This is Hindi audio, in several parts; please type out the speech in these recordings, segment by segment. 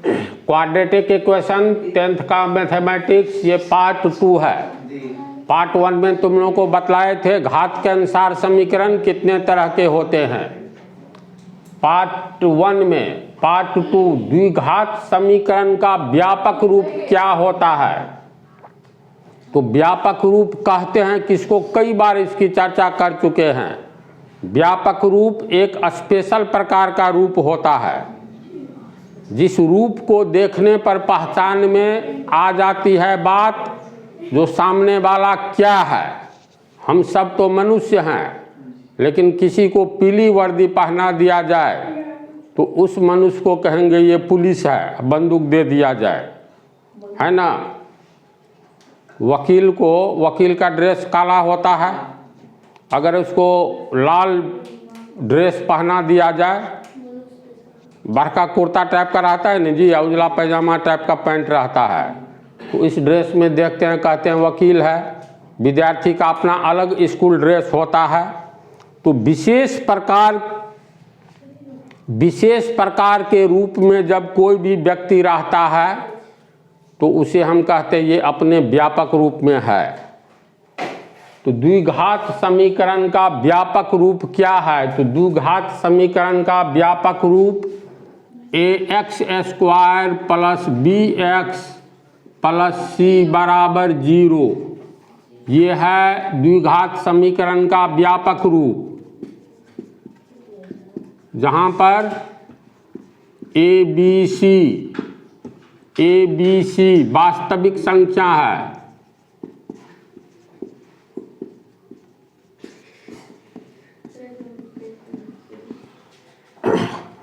क्वाड्रेटिक इक्वेशन 10th का मैथमेटिक्स, ये पार्ट 2 है। पार्ट 1 में तुम लोगों को बतलाए थे घात के अनुसार समीकरण कितने तरह के होते हैं। पार्ट 1 में पार्ट 2 द्विघात समीकरण का व्यापक रूप क्या होता है। तो व्यापक रूप कहते हैं किसको, कई बार इसकी चर्चा कर चुके हैं। व्यापक रूप एक स्पेशल प्रकार का रूप होता है, जिस रूप को देखने पर पहचान में आ जाती है बात जो सामने वाला क्या है। हम सब तो मनुष्य हैं, लेकिन किसी को पीली वर्दी पहना दिया जाए तो उस मनुष्य को कहेंगे ये पुलिस है, बंदूक दे दिया जाए, है ना। वकील का ड्रेस काला होता है, अगर उसको लाल ड्रेस पहना दिया जाए, बड़का कुर्ता टाइप का रहता है न जी, उजला पैजामा टाइप का पैंट रहता है, तो इस ड्रेस में देखते हैं कहते हैं वकील है। विद्यार्थी का अपना अलग स्कूल ड्रेस होता है। तो विशेष प्रकार के रूप में जब कोई भी व्यक्ति रहता है तो उसे हम कहते हैं ये अपने व्यापक रूप में है। तो द्विघात समीकरण का व्यापक रूप क्या है। तो द्विघात समीकरण का व्यापक रूप ax² plus bx plus c बराबर 0, ये है द्विघात समीकरण का व्यापक रूप, जहां पर a b c वास्तविक संख्या है।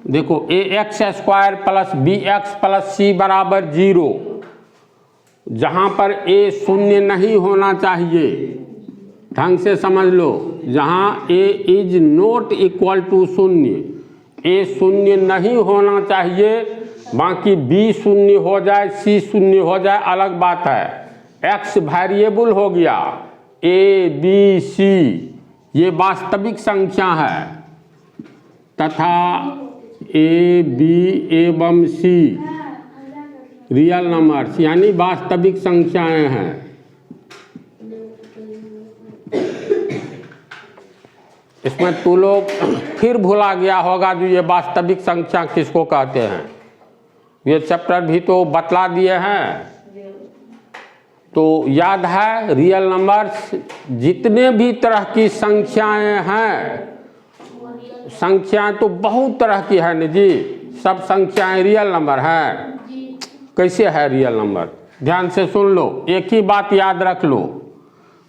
देखो ax² plus bx plus c बराबर 0, जहां पर a शून्य नहीं होना चाहिए, ढंग से समझ लो, जहां a is not equal to शून्य, a शून्य नहीं होना चाहिए, बाकी b शून्य हो जाए c शून्य हो जाए अलग बात है। x वेरिएबल हो गया, a b c ये वास्तविक संख्या है, तथा a b एवं c रियल नंबर्स यानी वास्तविक संख्याएं हैं। इसमें तू लोग फिर भुला गया होगा जो ये वास्तविक संख्या किसको कहते हैं। ये चैप्टर भी तो बतला दिए हैं, तो याद है। रियल नंबर्स जितने भी तरह की संख्याएं हैं, संख्याएं तो बहुत तरह की है न जी, सब संख्याएं रियल नंबर हैं। कैसे है रियल नंबर, ध्यान से सुन लो, एक ही बात याद रख लो,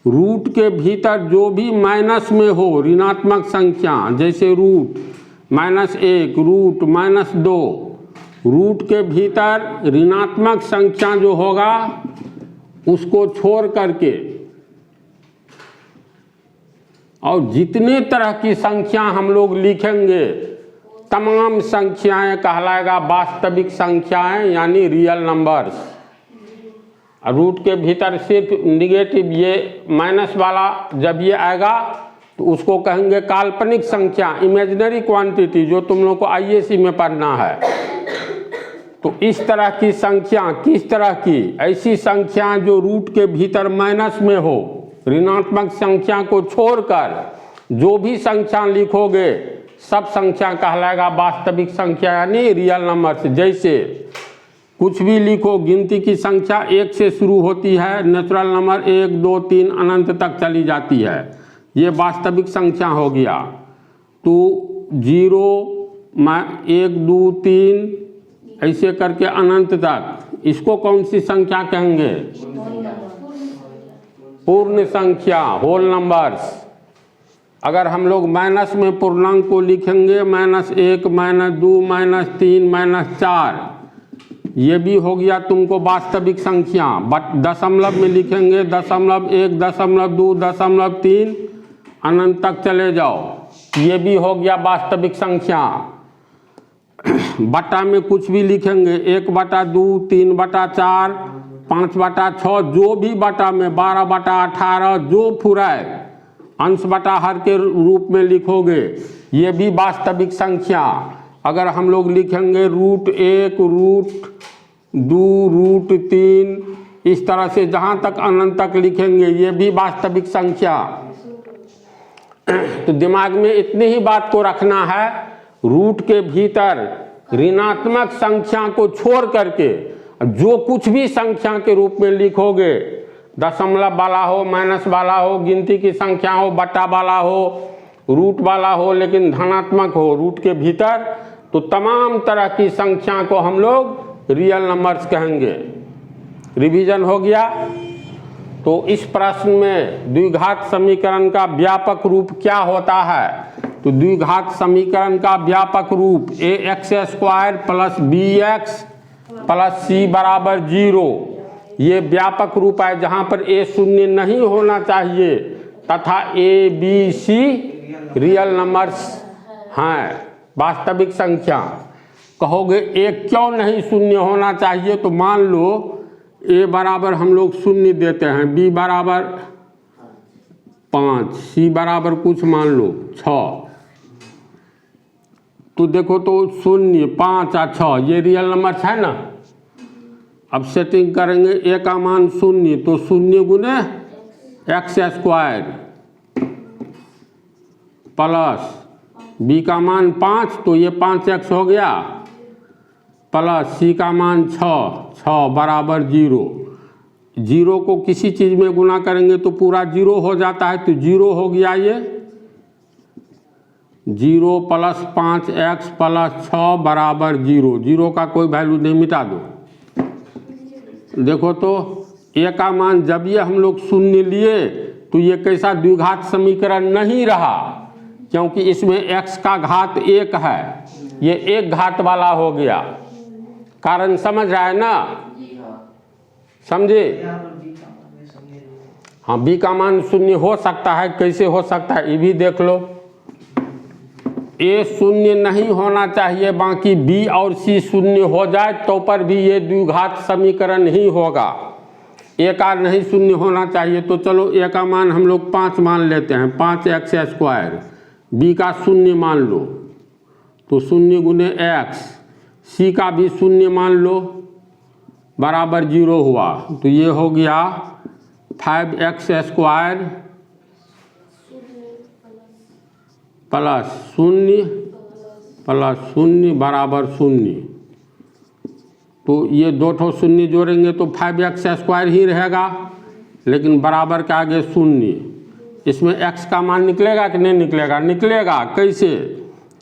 रूट के भीतर जो भी माइनस में हो ऋणात्मक संख्या, जैसे रूट -1, रूट -2, रूट के भीतर ऋणात्मक संख्या जो होगा उसको छोड़ करके और जितने तरह की संख्या हम लोग लिखेंगे तमाम संख्याएं कहलाएगा वास्तविक संख्याएं यानी रियल नंबर्स। रूट के भीतर सिर्फ निगेटिव ये माइनस वाला जब ये आएगा तो उसको कहेंगे काल्पनिक संख्या, इमेजिनरी क्वांटिटी, जो तुम लोग को आईएससी में पढ़ना है। तो इस तरह की संख्या, किस तरह की, ऐसी संख्या जो रूट के भीतर माइनस में हो, ऋणात्मक संख्या को छोड़कर जो भी संख्या लिखोगे सब संख्या कहलाएगा वास्तविक संख्या यानी रियल नंबर। जैसे कुछ भी लिखो, गिनती की संख्या 1 से शुरू होती है, नेचुरल नंबर 1 2 3 अनंत तक चली जाती है, ये वास्तविक संख्या हो गया। तो 0 1 2 3 ऐसे करके अनंत तक, इसको कौन सी संख्या कहेंगे, पूर्ण संख्या, होल नंबर्स। अगर हम लोग माइनस में पूर्णांक को लिखेंगे -1 -2 -3 -4, ये भी हो गया तुमको वास्तविक संख्या। बट दशमलव में लिखेंगे 0.1 0.2 0.3 अनंत तक चले जाओ, ये भी हो गया वास्तविक संख्या। बटा में कुछ भी लिखेंगे 1/2 3/4 5/6, जो भी बटा में 12/18 जो फुराए अंश बटा हर के रूप में लिखोगे, ये भी वास्तविक संख्या। अगर हम लोग लिखेंगे √1 √, 2√3, इस तरह से जहाँ तक अनंत तक लिखेंगे ये भी वास्तविक संख्या। तो दिमाग में इतनी ही बात को रखना है, रूट के भीतर ऋणात्मक संख्या को छोड़ करके जो कुछ भी संख्या के रूप में लिखोगे, दशमलव वाला हो, माइनस वाला हो, गिनती की संख्या हो, बट्टा वाला हो, रूट वाला हो, लेकिन धनात्मक हो रूट के भीतर, तो तमाम तरह की संख्या को हम लोग रियल नंबर्स कहेंगे। रिवीजन हो गया। तो इस प्रश्न में द्विघात समीकरण का व्यापक रूप क्या होता है? तो द्विघात समीकरण का व्यापक रूप ax² plus bx plus c बराबर 0, ये व्यापक रूप है जहां पर a शून्य नहीं होना चाहिए तथा a b c real numbers हैं, वास्तविक संख्या। कहोगे एक क्यों नहीं शून्य होना चाहिए? तो मान लो a बराबर हम लोग शून्य देते हैं, b बराबर 5, c बराबर कुछ मान लो 6, तो देखो तो 0, 5 और 6 ये रियल नंबर्स है ना। अब सेटिंग करेंगे, a का मान 0 तो 0 गुने x² प्लस b का मान 5 तो ये 5x हो गया, प्लस c का मान 6 बराबर 0। 0 को किसी चीज़ में गुना करेंगे तो पूरा 0 हो जाता है, तो 0 हो गया ये 0 प्लस 5x प्लस 6 बराबर 0। 0 का कोई वैल्यू नहीं, मिटा दो। देखो तो a का मान जब ये हम लोग शून्य लिए तो ये कैसा द्विघात समीकरण नहीं रहा, क्योंकि इसमें x का घात 1 है, ये एक घात वाला हो गया। कारण समझ रहा है ना? समझे? हाँ, b का मान शून्य हो सकता है, कैसे हो सकता है ये भी देख लो। a शून्य नहीं होना चाहिए, बाकी b और c शून्य हो जाए तो पर भी ये द्विघात समीकरण ही होगा। a का नहीं शून्य होना चाहिए, तो चलो a का मान हम लोग 5 मान लेते हैं, 5x²। b का शून्य मान लो तो 0 गुने x, c का भी शून्य मान लो बराबर 0 हुआ, तो ये हो गया 5x² प्लस 0 बराबर 0। तो ये दो ठो शून्य जोड़ेंगे तो 5x² ही रहेगा, लेकिन बराबर के आगे 0। इसमें x का मान निकलेगा कि नहीं निकलेगा? निकलेगा। कैसे?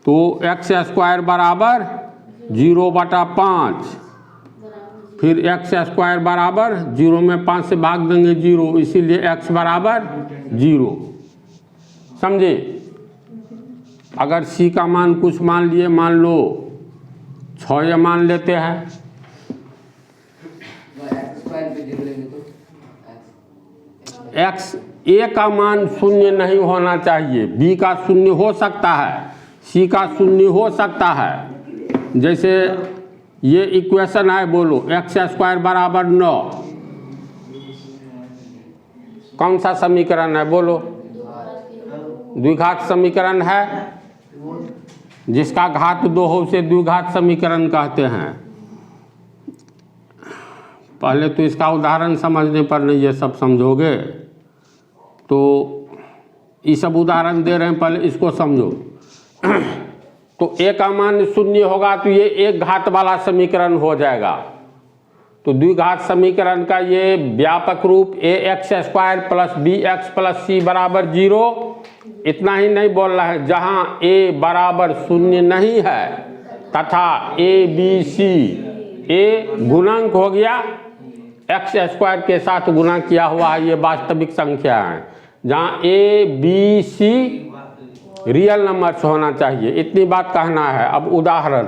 तो x² बराबर 0/5, फिर x² बराबर 0 में 5 से भाग देंगे 0, इसीलिए x बराबर 0। समझे? अगर c का मान कुछ मान लिए, मान लो 6 ये मान लेते हैं, x a का मान शून्य नहीं होना चाहिए, b का शून्य हो सकता है, c का शून्य हो सकता है। जैसे ये इक्वेशन है, बोलो x² बराबर 9, कौन सा समीकरण है? बोलो। द्विघात समीकरण है, जिसका घात 2 हो उसे द्विघात समीकरण कहते हैं। पहले तो इसका उदाहरण समझने पर नहीं ये सब समझोगे, तो ये सब उदाहरण दे रहे हैं, पहले इसको समझो। तो a का मान 0 होगा तो ये एक घात वाला समीकरण हो जाएगा। तो द्विघात समीकरण का ये व्यापक रूप ax² plus bx plus c बराबर 0। इतना ही नहीं बोल रहा है, जहां a बराबर 0 नहीं है तथा a b c, a गुणांक हो गया, x² के साथ गुणा किया हुआ है, ये वास्तविक संख्या है। जहाँ a b c real numbers होना चाहिए, इतनी बात कहना है। अब उदाहरण,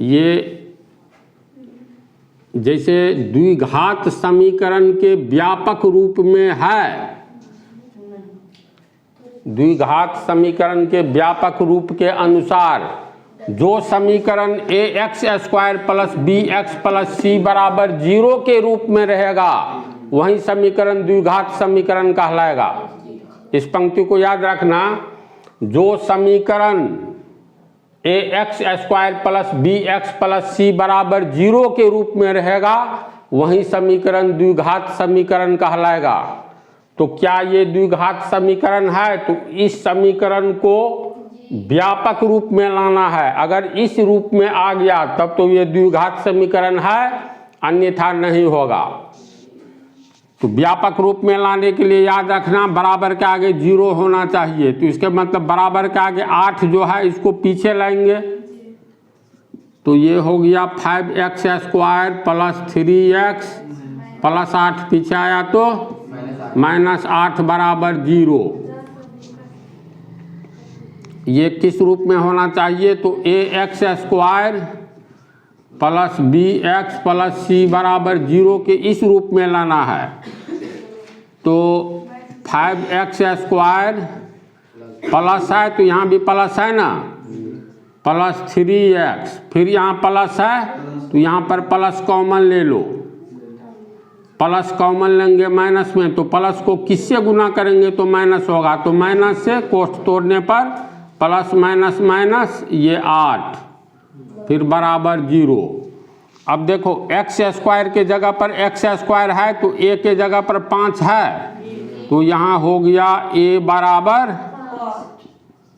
ये जैसे द्विघात समीकरण के व्यापक रूप में है, द्विघात समीकरण के व्यापक रूप के अनुसार जो समीकरण ax² plus bx plus c बराबर 0 के रूप में रहेगा वही समीकरण द्विघात समीकरण कहलाएगा। इस पंक्ति को याद रखना, जो समीकरण ax² plus bx plus c बराबर 0 के रूप में रहेगा वही समीकरण द्विघात समीकरण कहलाएगा। तो क्या ये द्विघात समीकरण है? तो इस समीकरण को व्यापक रूप में लाना है। अगर इस रूप में आ गया तब तो ये द्विघात समीकरण है, अन्यथा नहीं होगा। तो व्यापक रूप में लाने के लिए याद रखना बराबर के आगे 0 होना चाहिए। तो इसके मतलब बराबर के आगे 8 जो है इसको पीछे लाएंगे तो ये हो गया 5x² प्लस 3x प्लस 8 पीछे आया तो -8 बराबर 0। ये किस रूप में होना चाहिए? तो ax² plus bx plus c बराबर 0 के इस रूप में लाना है। तो 5x² प्लस है तो यहाँ भी प्लस है ना, प्लस 3x, फिर यहाँ प्लस है तो यहाँ पर प्लस कॉमन ले लो, प्लस कॉमन लेंगे माइनस में तो प्लस को किससे गुना करेंगे तो माइनस होगा। तो माइनस से कोष्ठ तोड़ने पर प्लस माइनस माइनस ये 8 फिर बराबर 0। अब देखो x² के जगह पर x² है तो a के जगह पर 5 है तो यहाँ हो गया a बराबर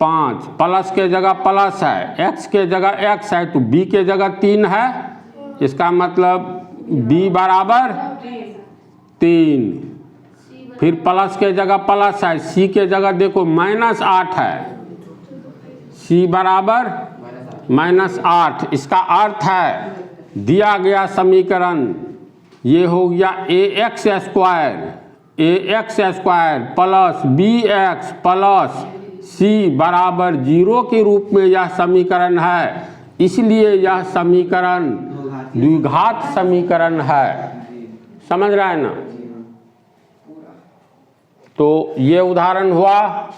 5, प्लस के जगह प्लस है, x के जगह x है तो b के जगह 3 है, इसका मतलब b बराबर 3, फिर प्लस के जगह प्लस है, c के जगह देखो -8 है, c बराबर -8। इसका अर्थ है दिया गया समीकरण ये हो गया ax² plus bx plus c बराबर 0 के रूप में यह समीकरण है, इसलिए यह समीकरण द्विघात समीकरण है। समझ रहा है ना? तो ये उदाहरण हुआ।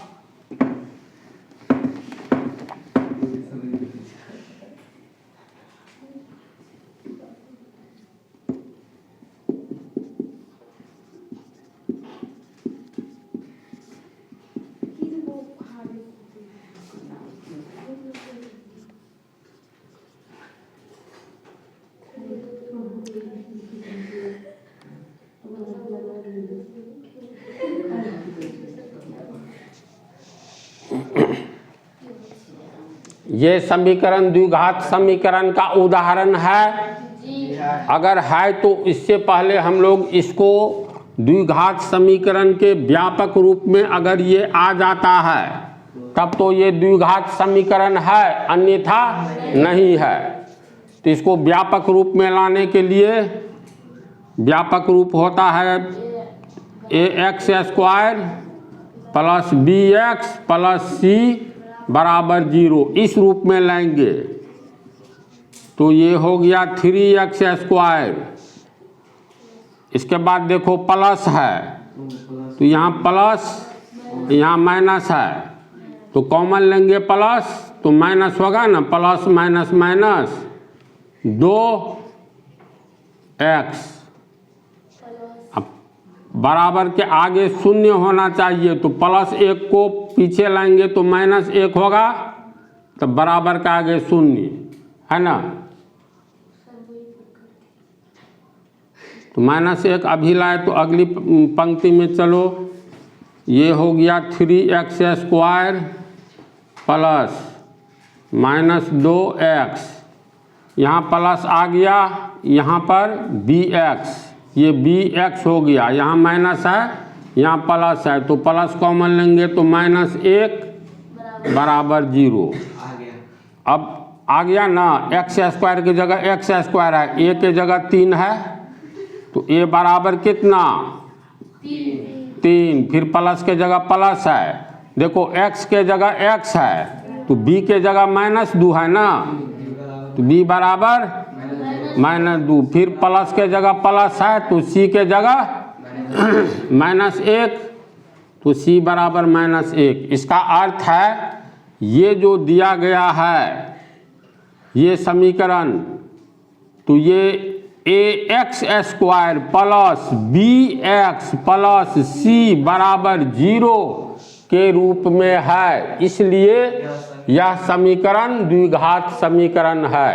ये समीकरण द्विघात समीकरण का उदाहरण है। अगर है तो इससे पहले हम लोग इसको द्विघात समीकरण के व्यापक रूप में अगर ये आ जाता है तब तो ये द्विघात समीकरण है, अन्यथा नहीं है। तो इसको व्यापक रूप में लाने के लिए व्यापक रूप होता है ax² plus bx plus c बराबर 0, इस रूप में लेंगे तो ये हो गया 3x²। इसके बाद देखो प्लस है तो यहाँ प्लस यहाँ माइनस है तो कॉमन लेंगे प्लस तो माइनस होगा ना, प्लस माइनस माइनस 2x। अब बराबर के आगे शून्य होना चाहिए तो प्लस 1 को पीछे लाएंगे तो -1 होगा, तो बराबर के आगे शून्य है ना। तो -1 अभी लाए तो अगली पंक्ति में चलो, ये हो गया 3x² प्लस -2x, यहाँ प्लस आ गया, यहाँ पर bx, ये bx हो गया, यहाँ माइनस है यहाँ प्लस है तो प्लस कॉमन लेंगे तो -1 बराबर 0। अब आ गया ना, x² की जगह x² है, a के जगह 3 है तो a बराबर कितना 3, फिर प्लस के जगह प्लस है, देखो x के जगह x है तो b के जगह -2 है ना तो b बराबर -2, फिर प्लस के जगह प्लस है तो c के जगह -1 तो तो c बराबर -1। इसका अर्थ है ये जो दिया गया है ये समीकरण, तो ये ax² plus bx plus c बराबर 0 के रूप में है, इसलिए यह समीकरण द्विघात समीकरण है।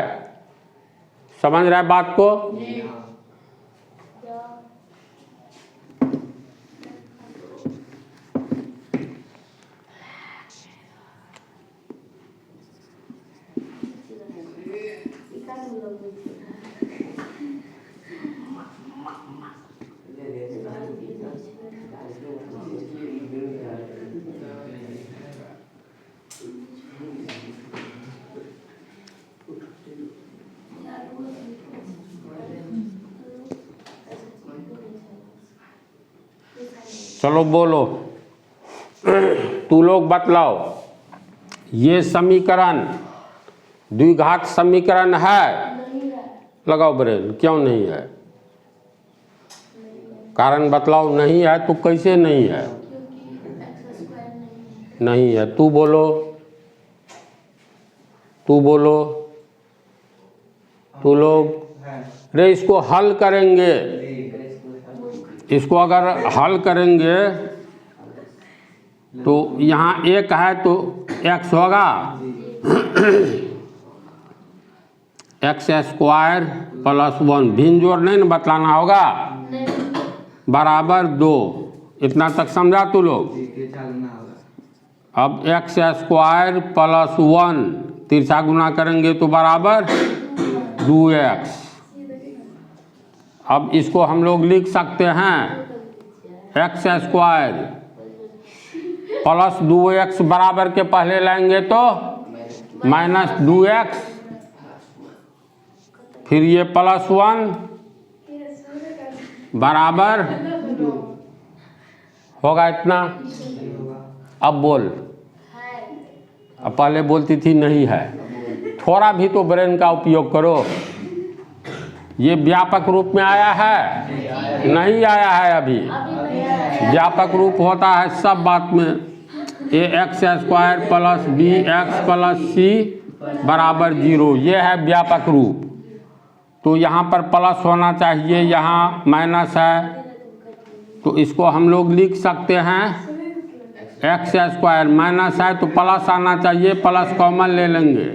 समझ रहे बात को? चलो बोलो, तू लोग बतलाओ, ये समीकरण द्विघात समीकरण है? लगाओ ब्रेन, क्यों नहीं है? कारण बतलाओ। नहीं है तो कैसे नहीं है? नहीं है। तू बोलो, तू बोलो, तू लोग। रे इसको हल करेंगे, इसको अगर हल करेंगे तो यहाँ 1 है तो x होगा x² प्लस 1, भिन्न जोड़ नहीं न बतलाना होगा, बराबर 2। इतना तक समझा तू लोग? अब x² प्लस 1 तिरछा गुना करेंगे तो बराबर 2x। अब इसको हम लोग लिख सकते हैं x² प्लस 2x बराबर के पहले लाएंगे तो -2x, फिर ये प्लस 1 बराबर होगा इतना। अब बोल, अब पहले बोलती थी नहीं है, थोड़ा भी तो ब्रेन का उपयोग करो। ये व्यापक रूप में आया है? नहीं आया है अभी। व्यापक रूप होता है सब बात में। ax² plus bx plus c बराबर 0, ये है व्यापक रूप। तो यहाँ पर प्लस होना चाहिए, यहाँ माइनस है, तो इसको हम लोग लिख सकते हैं x² माइनस है तो प्लस आना चाहिए, प्लस कॉमन ले लेंगे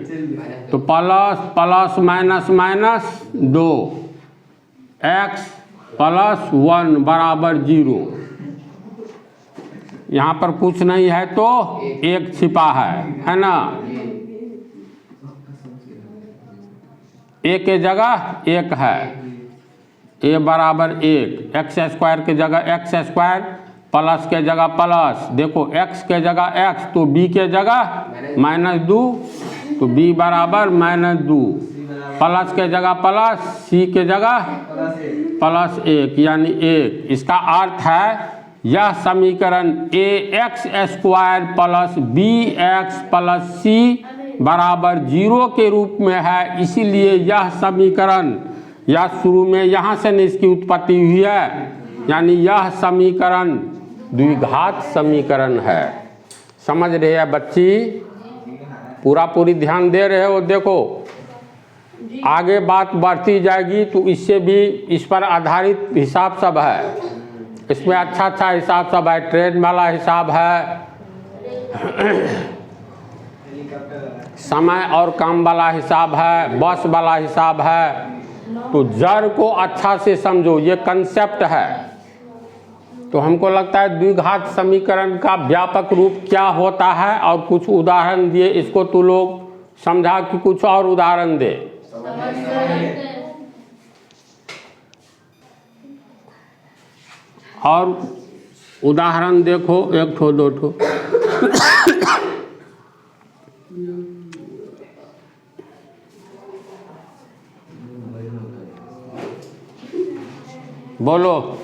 तो plus plus minus minus 2, x plus 1 बराबर 0। यहाँ पर कुछ नहीं है तो 1 छिपा है ना? a के जगह 1 है, a बराबर 1, x² के जगह x² प्लस के जगह प्लस, देखो x के जगह x तो b के जगह -2, तो b बराबर -2, प्लस के जगह प्लस, c के जगह +1 यानी 1। इसका अर्थ है यह समीकरण ax² plus bx plus c बराबर 0 के रूप में है, इसीलिए यह समीकरण, या शुरू में यहाँ से न इसकी उत्पत्ति हुई है, यानी यह समीकरण द्विघात समीकरण है। समझ रहे हैं बच्ची? पूरी ध्यान दे रहे हो? देखो आगे बात बढ़ती जाएगी तो इससे भी इस पर आधारित हिसाब सब है, इसमें अच्छा हिसाब सब है, ट्रेन वाला हिसाब है, समय और काम वाला हिसाब है, बस वाला हिसाब है। तो जड़ को अच्छा से समझो, ये कंसेप्ट है। तो हमको लगता है द्विघात समीकरण का व्यापक रूप क्या होता है, और कुछ उदाहरण दिए, इसको तू लोग समझा कि कुछ और उदाहरण दे। और उदाहरण देखो, 1 ठो 2 ठो। बोलो,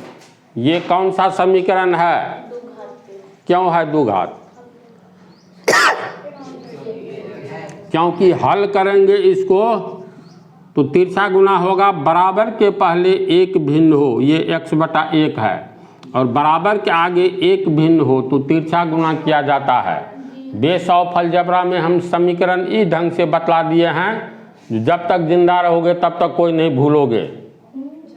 ये कौन सा समीकरण है? क्यों है द्विघात? क्योंकि हल करेंगे इसको तो तिरछा गुना होगा, बराबर के पहले 1 भिन्न हो, ये x/1 है, और बराबर के आगे एक भिन्न हो तो तिरछा गुना किया जाता है। बेस ऑफ अलजेब्रा में हम समीकरण इस ढंग से बतला दिए हैं, जब तक जिंदा रहोगे तब तक कोई नहीं भूलोगे।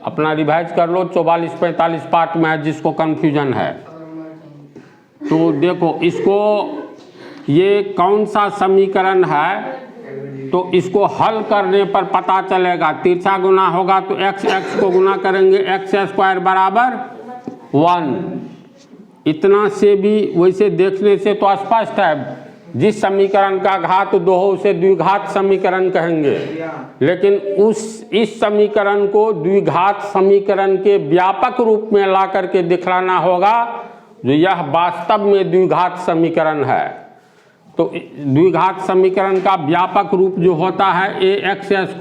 अपना रिवाइज कर लो, 44-45 पार्ट में है जिसको कन्फ्यूजन है। तो देखो इसको, ये कौन सा समीकरण है, तो इसको हल करने पर पता चलेगा। तिरछा गुना होगा तो x को गुना करेंगे, x² बराबर 1। इतना से भी वैसे देखने से तो स्पष्ट है, जिस समीकरण का घात 2 हो उसे द्विघात समीकरण कहेंगे, लेकिन इस समीकरण को द्विघात समीकरण के व्यापक रूप में ला करके दिखलाना होगा, जो यह वास्तव में द्विघात समीकरण है। तो द्विघात समीकरण का व्यापक रूप जो होता है ax² +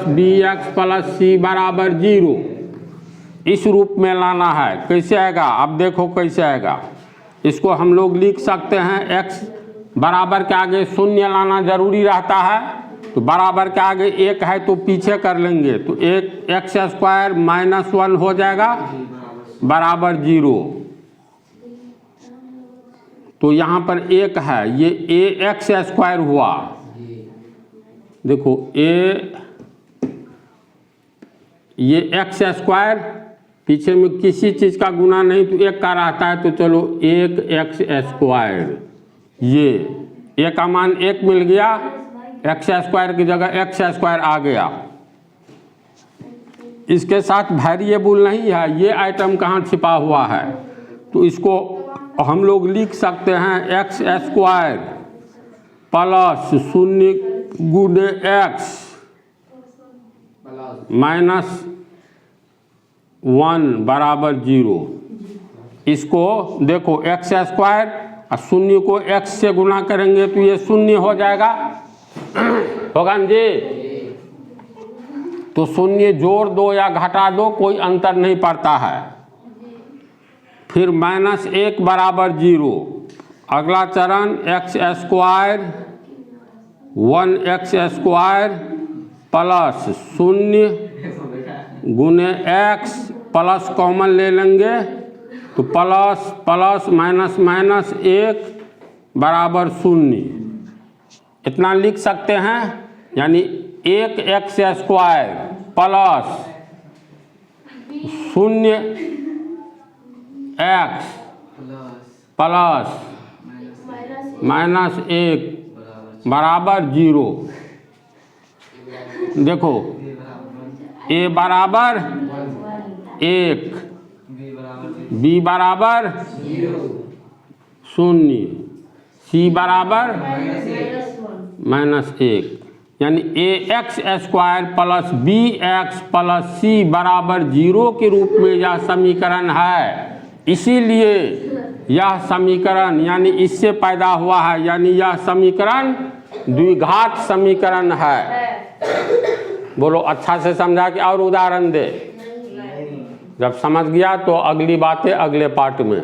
bx + c बराबर 0, इस रूप में लाना है। कैसे आएगा, अब देखो कैसे आएगा। इसको हम लोग लिख सकते हैं, x बराबर के आगे 0 लाना जरूरी रहता है, तो बराबर के आगे 1 है तो पीछे कर लेंगे, तो x² - 1 हो जाएगा बराबर 0। तो यहाँ पर 1 है, ये ax² हुआ। देखो ये x², पीछे में किसी चीज़ का गुना नहीं तो 1 का रहता है, तो चलो 1x², ये 1 का मान 1 मिल गया, x² की जगह x² आ गया। इसके साथ वेरिएबल नहीं है, ये आइटम कहाँ छिपा हुआ है, तो इसको हम लोग लिख सकते हैं x² + 0 गुणे x - 1 बराबर 0। इसको देखो x² और 0 को x से गुना करेंगे तो ये 0 हो जाएगा, होगा ना जी। तो 0 जोड़ दो या घटा दो, कोई अंतर नहीं पड़ता है। फिर -1 बराबर 0। अगला चरण x² 1x² + 0 गुने x प्लस कॉमन ले लेंगे तो प्लस -1 बराबर 0, इतना लिख सकते हैं। यानी 1x² + 0x प्लस -1 बराबर 0। देखो a बराबर 1, b बराबर 0, c बराबर -1। यानी ax² + bx + c बराबर 0 के रूप में यह समीकरण है। इसीलिए यह समीकरण यानी इससे पैदा हुआ है, यानी यह समीकरण द्विघात समीकरण है। बोलो अच्छा से समझा कि और उदाहरण दे। जब समझ गया तो अगली बातें अगले पार्ट में।